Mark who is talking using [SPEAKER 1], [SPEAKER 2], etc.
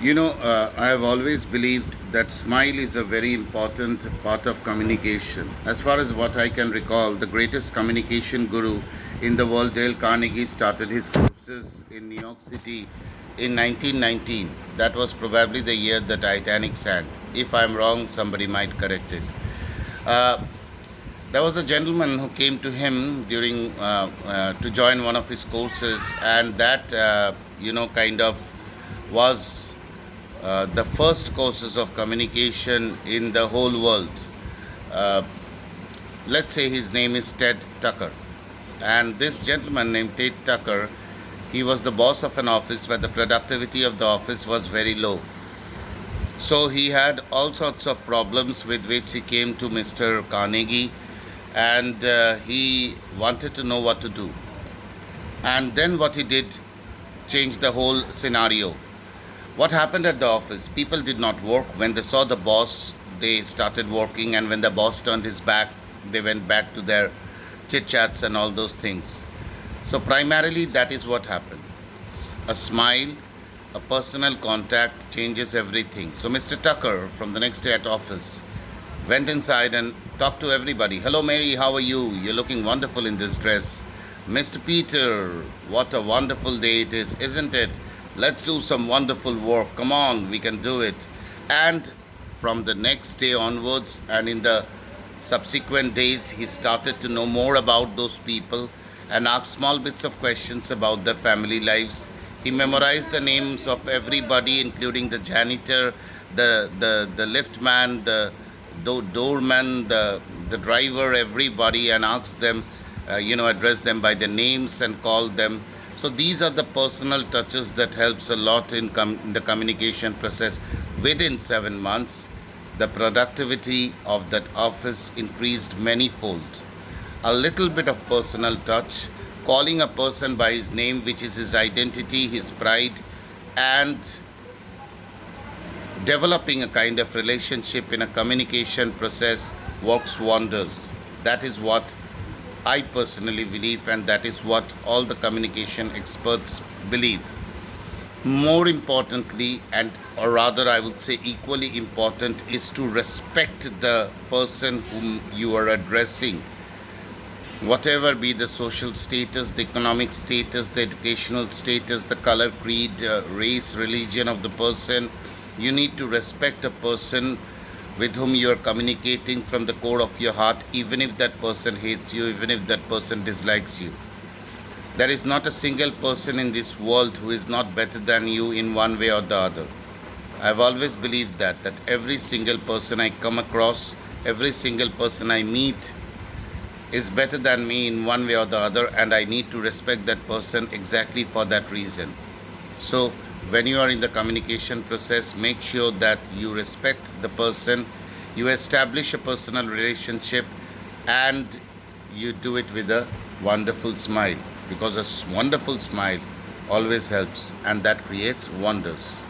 [SPEAKER 1] I have always believed that smile is a very important part of communication. As far as what I can recall, the greatest communication guru in the world, Dale Carnegie, started his courses in New York City in 1919. That was probably the year the Titanic sank. If I'm wrong, somebody might correct it. Uh, there was a gentleman who came to him during to join one of his courses, and that kind of was the first courses of communication in the whole world. Uh, let's say his name is Ted Tucker, and this gentleman named Ted Tucker, he was the boss of an office where the productivity of the office was very low. So he had all sorts of problems with which he came to Mr. Carnegie, and he wanted to know what to do. And then what he did changed the whole scenario. What happened at the office? People did not work. When they saw the boss, they started working, and when the boss turned his back, they went back to their chit chats and all those things. So, primarily, that is what happened. A smile, a personal contact changes everything. So, Mr. Tucker, from the next day at office, went inside and talked to everybody. Hello, Mary, how are you? You're looking wonderful in this dress. Mr. Peter, what a wonderful day it is, isn't it? Let's do some wonderful work. Come on, we can do it. And from the next day onwards, and in the subsequent days, he started to know more about those people and asked small bits of questions about their family lives. He memorized the names of everybody, including the janitor, the lift man, the doorman, the driver, everybody, and asked them, address them by their names and call them. So these are the personal touches that helps a lot in the communication process. Within 7 months, the productivity of that office increased manyfold. A little bit of personal touch, calling a person by his name, which is his identity, his pride, and developing a kind of relationship in a communication process works wonders. That is what I personally believe, and that is what all the communication experts believe. More importantly, and or rather, I would say equally important, is to respect the person whom you are addressing. Whatever be the social status, the economic status, the educational status, the color, creed, race, religion of the person, you need to respect a person with whom you are communicating from the core of your heart, even if that person hates you, even if that person dislikes you. There is not a single person in this world who is not better than you in one way or the other. I've always believed that every single person I come across, every single person I meet is better than me in one way or the other, and I need to respect that person exactly for that reason. So, when you are in the communication process, make sure that you respect the person, you establish a personal relationship, and you do it with a wonderful smile, because a wonderful smile always helps, and that creates wonders.